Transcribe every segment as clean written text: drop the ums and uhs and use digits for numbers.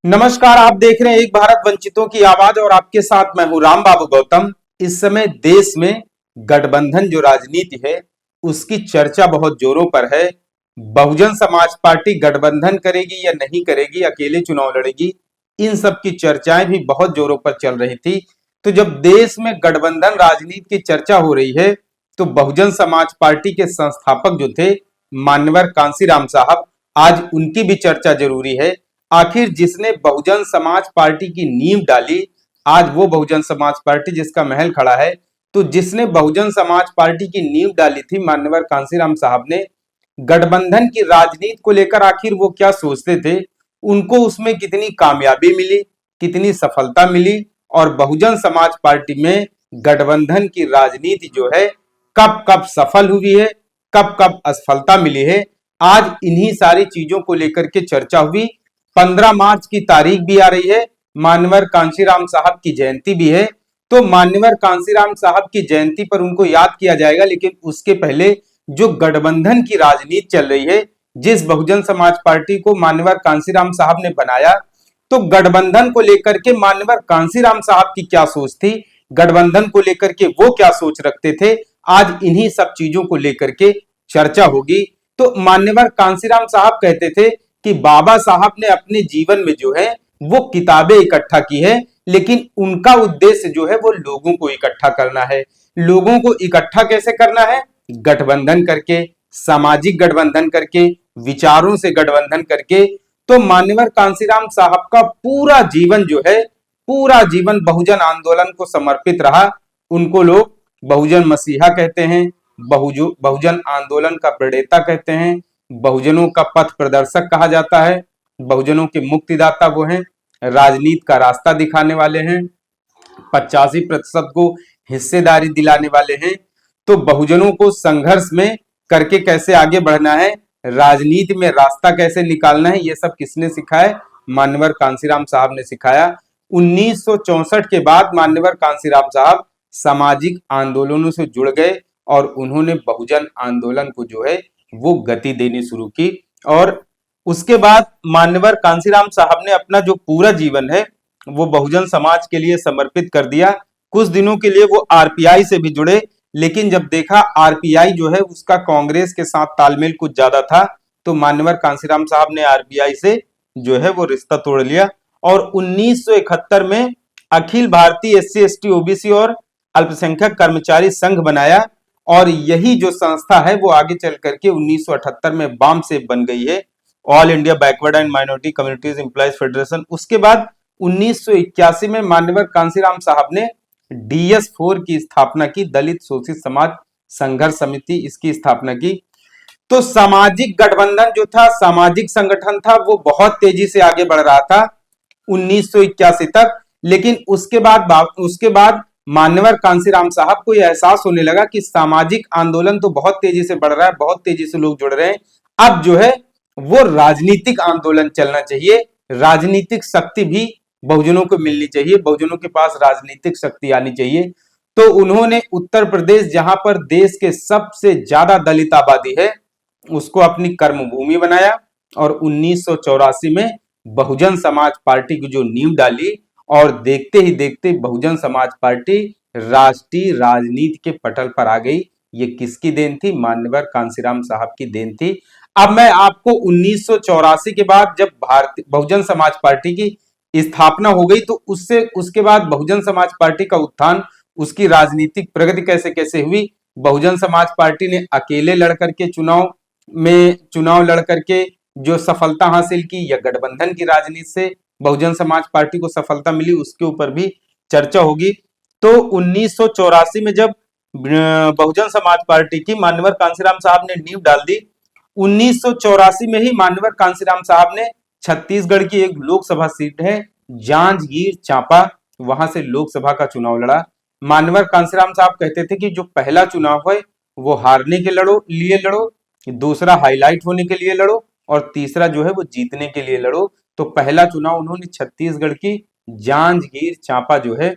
नमस्कार, आप देख रहे हैं एक भारत वंचितों की आवाज और आपके साथ मैं हूं राम बाबू गौतम। इस समय देश में गठबंधन जो राजनीति है उसकी चर्चा बहुत जोरों पर है। बहुजन समाज पार्टी गठबंधन करेगी या नहीं करेगी, अकेले चुनाव लड़ेगी, इन सब की चर्चाएं भी बहुत जोरों पर चल रही थी। तो जब देश में गठबंधन राजनीति की चर्चा हो रही है तो बहुजन समाज पार्टी के संस्थापक जो थे मान्यवर कांसीराम साहब, आज उनकी भी चर्चा जरूरी है। आखिर जिसने बहुजन समाज पार्टी की नींव डाली, आज वो बहुजन समाज पार्टी जिसका महल खड़ा है, तो जिसने बहुजन समाज पार्टी की नींव डाली थी मान्यवर कांसीराम साहब ने, गठबंधन की राजनीति को लेकर आखिर वो क्या सोचते थे, उनको उसमें कितनी कामयाबी मिली, कितनी सफलता मिली, और बहुजन समाज पार्टी में गठबंधन की राजनीति जो है कब कब सफल हुई है, कब कब असफलता मिली है, आज इन्हीं सारी चीजों को लेकर के चर्चा हुई। 15 मार्च की तारीख भी आ रही है, मान्यवर कांशीराम साहब की जयंती भी है। तो मान्यवर कांशीराम साहब की जयंती पर उनको याद किया जाएगा, लेकिन उसके पहले जो गठबंधन की राजनीति चल रही है, जिस बहुजन समाज पार्टी को मान्यवर कांशीराम साहब ने बनाया, तो गठबंधन को लेकर के मान्यवर कांशीराम साहब की क्या सोच थी, गठबंधन को लेकर के वो क्या सोच रखते थे, आज इन्हीं सब चीजों को लेकर के चर्चा होगी। तो मान्यवर कांशीराम साहब कहते थे कि बाबा साहब ने अपने जीवन में जो है वो किताबें इकट्ठा की है, लेकिन उनका उद्देश्य जो है वो लोगों को इकट्ठा करना है। लोगों को इकट्ठा कैसे करना है? गठबंधन करके, सामाजिक गठबंधन करके, विचारों से गठबंधन करके। तो मान्यवर कांशीराम साहब का पूरा जीवन जो है, पूरा जीवन बहुजन आंदोलन को समर्पित रहा। उनको लोग बहुजन मसीहा कहते हैं, बहुजन आंदोलन का प्रणेता कहते हैं, बहुजनों का पथ प्रदर्शक कहा जाता है, बहुजनों के मुक्तिदाता वो हैं, राजनीति का रास्ता दिखाने वाले हैं, 85% को हिस्सेदारी दिलाने वाले हैं। तो बहुजनों को संघर्ष में करके कैसे आगे बढ़ना है, राजनीति में रास्ता कैसे निकालना है, ये सब किसने सिखाया? मान्यवर कांशीराम साहब ने सिखाया। 1964 के बाद मान्यवर कांशीराम साहब सामाजिक आंदोलनों से जुड़ गए और उन्होंने बहुजन आंदोलन को जो है वो गति देनी शुरू की। और उसके बाद मान्यवर कांशीराम साहब ने अपना जो पूरा जीवन है वो बहुजन समाज के लिए समर्पित कर दिया। कुछ दिनों के लिए वो आरपीआई से भी जुड़े, लेकिन जब देखा आरपीआई जो है उसका कांग्रेस के साथ तालमेल कुछ ज्यादा था, तो मान्यवर कांशीराम साहब ने आरपीआई से जो है वो रिश्ता तोड़ लिया और 1971 में Akhil Bharatiya SC ST OBC और अल्पसंख्यक कर्मचारी संघ बनाया। और यही जो संस्था है वो आगे चल करके 1978 में बाम से बन गई है, all India backward and minority communities employees federation. उसके बाद 1981 में मान्यवर कांशीराम साहब ने DS4 की स्थापना की, दलित शोषित समाज संघर्ष समिति, इसकी स्थापना की। तो सामाजिक गठबंधन जो था, सामाजिक संगठन था, वो बहुत तेजी से आगे बढ़ रहा था 1981 तक। लेकिन उसके बाद मान्यवर कांशीराम साहब को यह एहसास होने लगा कि सामाजिक आंदोलन तो बहुत तेजी से बढ़ रहा है, बहुत तेजी से लोग जुड़ रहे हैं, अब जो है वो राजनीतिक आंदोलन चलना चाहिए, राजनीतिक शक्ति भी बहुजनों को मिलनी चाहिए, बहुजनों के पास राजनीतिक शक्ति आनी चाहिए। तो उन्होंने उत्तर प्रदेश, जहां पर देश के सबसे ज्यादा दलित आबादी है, उसको अपनी कर्मभूमि बनाया और 1984 में बहुजन समाज पार्टी की जो नींव डाली, और देखते ही देखते बहुजन समाज पार्टी राष्ट्रीय राजनीति के पटल पर आ गई। ये किसकी देन थी? मान्यवर कांशीराम साहब की देन थी। अब मैं आपको 1984 के बाद जब भारतीय बहुजन समाज पार्टी की स्थापना हो गई, तो उसके बाद बहुजन समाज पार्टी का उत्थान, उसकी राजनीतिक प्रगति कैसे कैसे हुई। बहुजन समाज पार्टी ने अकेले लड़ करके चुनाव लड़ करके जो सफलता हासिल की, या गठबंधन की राजनीति से बहुजन समाज पार्टी को सफलता मिली, उसके ऊपर भी चर्चा होगी। तो 1984 में जब बहुजन समाज पार्टी की मान्यवर कांशीराम साहब ने नींव डाल दी, 1984 में ही मान्यवर कांशीराम साहब ने छत्तीसगढ़ की एक लोकसभा सीट है जांजगीर चांपा, वहां से लोकसभा का चुनाव लड़ा। मान्यवर कांशीराम साहब कहते थे कि जो पहला चुनाव है वो हारने के लिए लड़ो, दूसरा हाईलाइट होने के लिए लड़ो, और तीसरा जो है वो जीतने के लिए लड़ो। तो पहला चुनाव उन्होंने छत्तीसगढ़ की जांजगीर चांपा जो है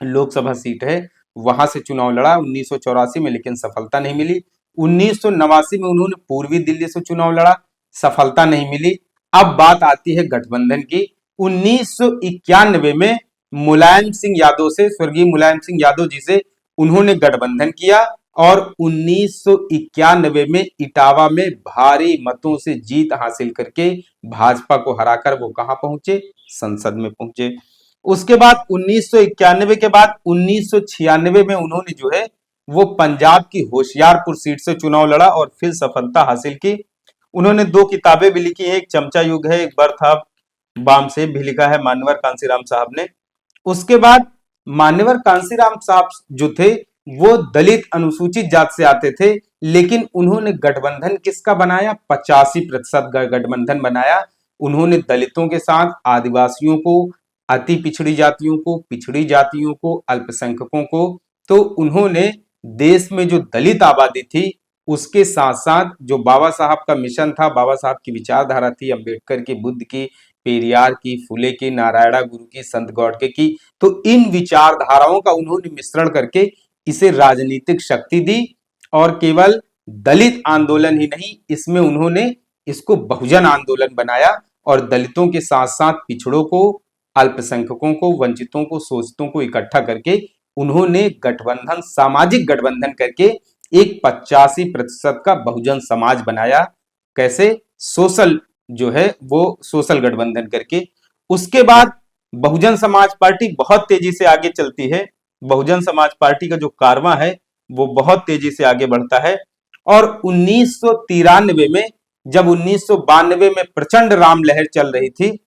लोकसभा सीट है, वहां से चुनाव लड़ा 1984 में, लेकिन सफलता नहीं मिली। 1989 में उन्होंने पूर्वी दिल्ली से चुनाव लड़ा, सफलता नहीं मिली। अब बात आती है गठबंधन की। 1991 में मुलायम सिंह यादव से, स्वर्गीय मुलायम सिंह यादव जी से उन्होंने गठबंधन किया और 1991 में इटावा में भारी मतों से जीत हासिल करके भाजपा को हराकर वो कहां पहुंचे? संसद में पहुंचे। उसके बाद 1991 के बाद 1996 में उन्होंने जो है वो पंजाब की होशियारपुर सीट से चुनाव लड़ा और फिर सफलता हासिल की। उन्होंने 2 किताबें भी लिखी हैं, एक चमचा युग है, एक बर्थ ऑफ बामसेब भी लिखा है मान्यवर कांसीराम साहब ने। उसके बाद मान्यवर कांसीराम साहब जो थे वो दलित अनुसूचित जात से आते थे, लेकिन उन्होंने गठबंधन किसका बनाया? 85% गठबंधन बनाया। उन्होंने दलितों के साथ, आदिवासियों को, अति पिछड़ी जातियों को, पिछड़ी जातियों को, अल्पसंख्यकों को, तो उन्होंने देश में जो दलित आबादी थी उसके साथ साथ जो बाबा साहब का मिशन था, बाबा साहब की विचारधारा थी, अंबेडकर की, बुद्ध की, पेरियार की, फुले की, नारायणा गुरु की, संत गौड़के की, तो इन विचारधाराओं का उन्होंने मिश्रण करके इसे राजनीतिक शक्ति दी और केवल दलित आंदोलन ही नहीं, इसमें उन्होंने इसको बहुजन आंदोलन बनाया और दलितों के साथ साथ पिछड़ों को, अल्पसंख्यकों को, वंचितों को, शोषितों को इकट्ठा करके उन्होंने गठबंधन, सामाजिक गठबंधन करके एक 85% का बहुजन समाज बनाया। कैसे? सोशल जो है वो सोशल गठबंधन करके। उसके बाद बहुजन समाज पार्टी बहुत तेजी से आगे चलती है। बहुजन समाज पार्टी का जो कारवां है वो बहुत तेजी से आगे बढ़ता है और 1993 में, जब 1992 में प्रचंड राम लहर चल रही थी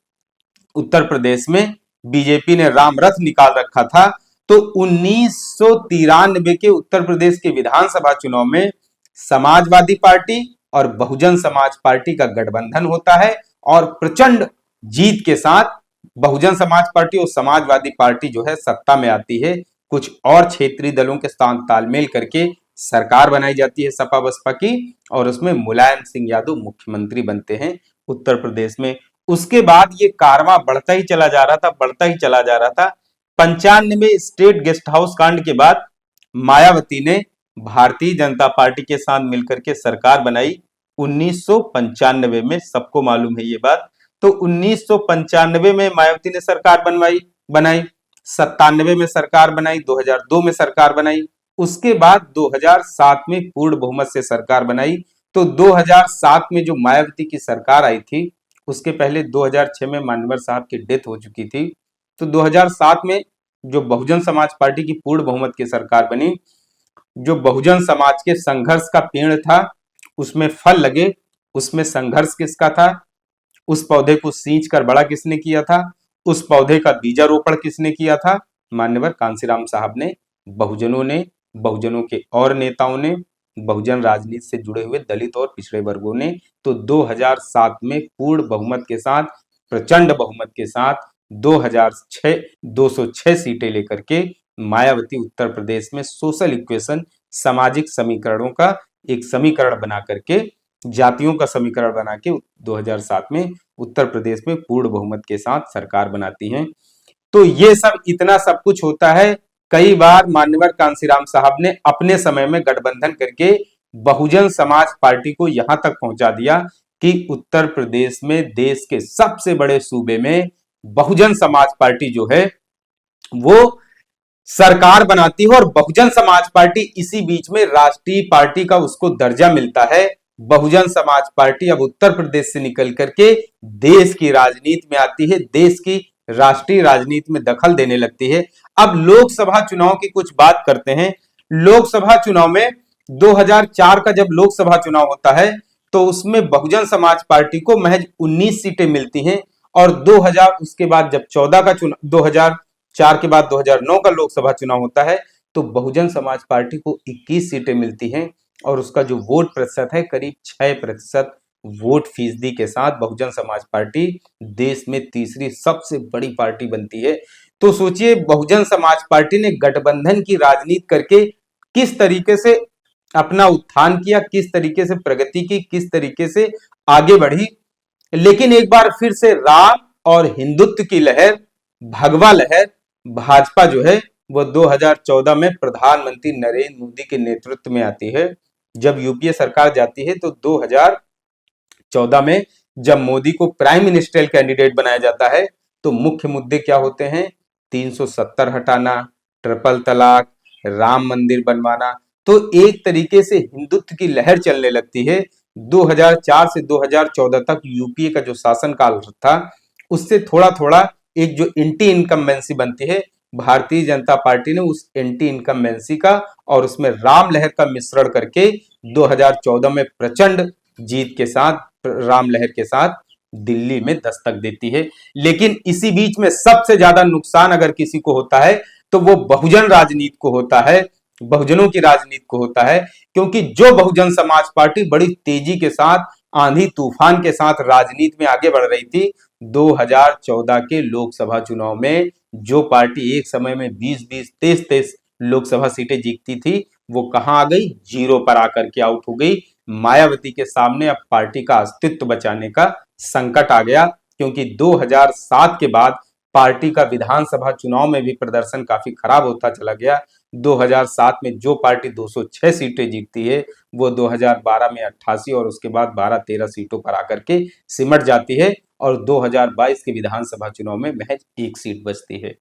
उत्तर प्रदेश में, बीजेपी ने राम रथ निकाल रखा था, तो 1993 के उत्तर प्रदेश के विधानसभा चुनाव में समाजवादी पार्टी और बहुजन समाज पार्टी का गठबंधन होता है और प्रचंड जीत के साथ बहुजन समाज पार्टी और समाजवादी पार्टी जो है सत्ता में आती है। कुछ और क्षेत्रीय दलों के साथ तालमेल करके सरकार बनाई जाती है सपा बसपा की और उसमें मुलायम सिंह यादव मुख्यमंत्री बनते हैं उत्तर प्रदेश में। उसके बाद ये कारवां बढ़ता ही चला जा रहा था, बढ़ता ही चला जा रहा था। 95 स्टेट गेस्ट हाउस कांड के बाद मायावती ने भारतीय जनता पार्टी के साथ मिलकर के सरकार बनाई 1995 में, सबको मालूम है ये बात। तो 1995 में मायावती ने सरकार बनाई, 97 में सरकार बनाई, 2002 में सरकार बनाई, उसके बाद 2007 में पूर्ण बहुमत से सरकार बनाई। तो 2007 में जो मायावती की सरकार आई थी, उसके पहले 2006 में मान्यवर साहब की डेथ हो चुकी थी। तो 2007 में जो बहुजन समाज पार्टी की पूर्ण बहुमत की सरकार बनी, जो बहुजन समाज के संघर्ष का पेड़ था उसमें फल लगे, उसमें संघर्ष किसका था? उस पौधे को सींच कर बड़ा किसने किया था? उस पौधे का बीजारोपण किसने किया था? मान्यवर कांसीराम साहब ने। बहुजनों ने, बहुजनों के और नेताओं ने, बहुजन राजनीति से जुड़े हुए दलित और पिछड़े वर्गों ने। तो 2007 में पूर्ण बहुमत के साथ, प्रचंड बहुमत के साथ 206 सीटें लेकर के मायावती उत्तर प्रदेश में सोशल इक्वेशन, सामाजिक समीकरणों का एक समीकरण बना करके, जातियों का समीकरण बना के 2007 में उत्तर प्रदेश में पूर्ण बहुमत के साथ सरकार बनाती हैं। तो ये सब इतना सब कुछ होता है। कई बार मान्यवर कांसीराम साहब ने अपने समय में गठबंधन करके बहुजन समाज पार्टी को यहां तक पहुंचा दिया कि उत्तर प्रदेश में देश के सबसे बड़े सूबे में बहुजन समाज पार्टी जो है वो सरकार बनाती है और बहुजन समाज पार्टी इसी बीच में राष्ट्रीय पार्टी का उसको दर्जा मिलता है। बहुजन समाज पार्टी अब उत्तर प्रदेश से निकल करके देश की राजनीति में आती है, देश की राष्ट्रीय राजनीति में दखल देने लगती है। अब लोकसभा चुनाव की कुछ बात करते हैं। लोकसभा चुनाव में 2004 का जब लोकसभा चुनाव होता है तो उसमें बहुजन समाज पार्टी को महज 19 सीटें मिलती हैं और 2000 उसके बाद जब 14 का चुनाव, 2004 के बाद 2009 का लोकसभा चुनाव होता है तो बहुजन समाज पार्टी को 21 सीटें मिलती हैं और उसका जो वोट प्रतिशत है करीब 6% वोट फीसदी के साथ बहुजन समाज पार्टी देश में तीसरी सबसे बड़ी पार्टी बनती है। तो सोचिए बहुजन समाज पार्टी ने गठबंधन की राजनीति करके किस तरीके से अपना उत्थान किया, किस तरीके से प्रगति की, किस तरीके से आगे बढ़ी। लेकिन एक बार फिर से राम और हिंदुत्व की लहर, भगवा लहर, भाजपा जो है वो 2014 में प्रधानमंत्री नरेंद्र मोदी के नेतृत्व में आती है। जब यूपीए सरकार जाती है तो 2014 में जब मोदी को प्राइम मिनिस्टरियल कैंडिडेट बनाया जाता है तो मुख्य मुद्दे क्या होते हैं? 370 हटाना, ट्रिपल तलाक, राम मंदिर बनवाना। तो एक तरीके से हिंदुत्व की लहर चलने लगती है। 2004 से 2014 तक यूपीए का जो शासनकाल था, उससे थोड़ा थोड़ा एक जो एंटी इनकम्बेंसी बनती है, भारतीय जनता पार्टी ने उस एंटी इनकम्बेंसी का और उसमें राम लहर का मिश्रण करके 2014 में प्रचंड जीत के साथ, राम लहर के साथ दिल्ली में दस्तक देती है। लेकिन इसी बीच में सबसे ज्यादा नुकसान अगर किसी को होता है तो वो बहुजन राजनीति को होता है, बहुजनों की राजनीति को होता है। क्योंकि जो बहुजन समाज पार्टी बड़ी तेजी के साथ, आंधी तूफान के साथ राजनीति में आगे बढ़ रही थी, 2014 के लोकसभा चुनाव में जो पार्टी एक समय में 20-20, 23-23 लोकसभा सीटें जीतती थी, वो कहां आ गई? जीरो पर आकर के आउट हो गई। मायावती के सामने अब पार्टी का अस्तित्व बचाने का संकट आ गया। क्योंकि 2007 के बाद पार्टी का विधानसभा चुनाव में भी प्रदर्शन काफी खराब होता चला गया। 2007 में जो पार्टी 206 सीटें जीतती है, वो 2012 में 88 और उसके बाद 12-13 सीटों पर आकर के सिमट जाती है और 2022 के विधानसभा चुनाव में महज एक सीट बचती है।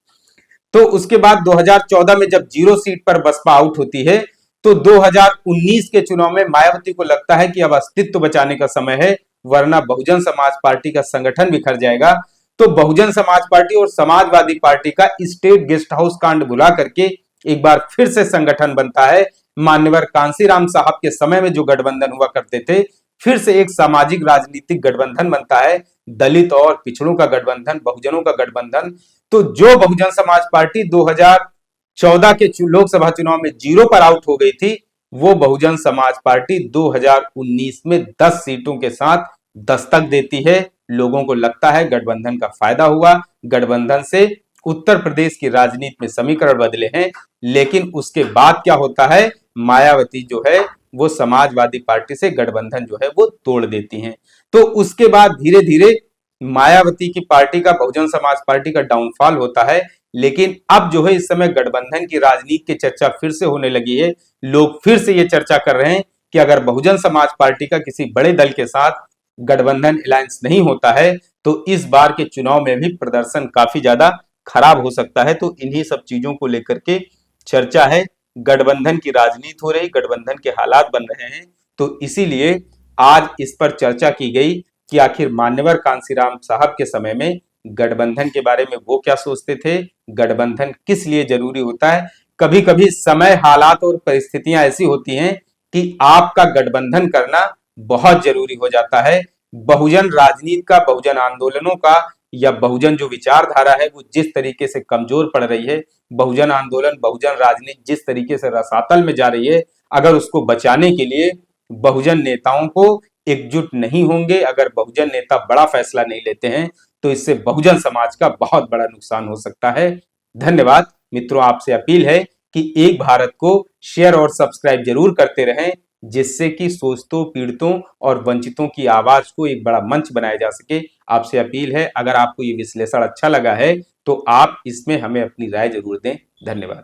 तो उसके बाद 2014 में जब 0 सीट पर बसपा आउट होती है, तो 2019 के चुनाव में मायावती को लगता है कि अब अस्तित्व बचाने का समय है, वरना बहुजन समाज पार्टी का संगठन बिखर जाएगा। तो बहुजन समाज पार्टी और समाजवादी पार्टी का स्टेट गेस्ट हाउस कांड बुला करके एक बार फिर से संगठन बनता है। मान्यवर कांसीराम साहब के समय में जो गठबंधन हुआ करते थे, फिर से एक सामाजिक राजनीतिक गठबंधन बनता है, दलित और पिछड़ों का गठबंधन, बहुजनों का गठबंधन। तो जो बहुजन समाज पार्टी 2014 के लोकसभा चुनाव में 0 पर आउट हो गई थी, वो बहुजन समाज पार्टी 2019 में 10 सीटों के साथ दस्तक देती है। लोगों को लगता है गठबंधन का फायदा हुआ, गठबंधन से उत्तर प्रदेश की राजनीति में समीकरण बदले हैं। लेकिन उसके बाद क्या होता है? मायावती जो है वो समाजवादी पार्टी से गठबंधन जो है वो तोड़ देती हैं। तो उसके बाद धीरे धीरे मायावती की पार्टी का, बहुजन समाज पार्टी का डाउनफॉल होता है। लेकिन अब जो है इस समय गठबंधन की राजनीति की चर्चा फिर से होने लगी है। लोग फिर से ये चर्चा कर रहे हैं कि अगर बहुजन समाज पार्टी का किसी बड़े दल के साथ गठबंधन अलायंस नहीं होता है, तो इस बार के चुनाव में भी प्रदर्शन काफी ज्यादा खराब हो सकता है। तो इन्हीं सब चीजों को लेकर के चर्चा है, गठबंधन की राजनीति हो रही, गठबंधन के हालात बन रहे हैं। तो इसीलिए आज इस पर चर्चा की गई कि आखिर मान्यवर कांसीराम साहब के समय में गठबंधन के बारे में वो क्या सोचते थे, गठबंधन किस लिए जरूरी होता है। कभी कभी समय, हालात और परिस्थितियां ऐसी होती हैं कि आपका गठबंधन करना बहुत जरूरी हो जाता है। बहुजन राजनीति का, बहुजन आंदोलनों का या बहुजन जो विचारधारा है वो जिस तरीके से कमजोर पड़ रही है, बहुजन आंदोलन, बहुजन राजनीति जिस तरीके से रसातल में जा रही है, अगर उसको बचाने के लिए बहुजन नेताओं को एकजुट नहीं होंगे, अगर बहुजन नेता बड़ा फैसला नहीं लेते हैं, तो इससे बहुजन समाज का बहुत बड़ा नुकसान हो सकता है। धन्यवाद मित्रों, आपसे अपील है कि एक भारत को शेयर और सब्सक्राइब जरूर करते रहें, जिससे कि शोषितों, पीड़ितों और वंचितों की आवाज को एक बड़ा मंच बनाया जा सके। आपसे अपील है, अगर आपको ये विश्लेषण अच्छा लगा है तो आप इसमें हमें अपनी राय जरूर दें। धन्यवाद।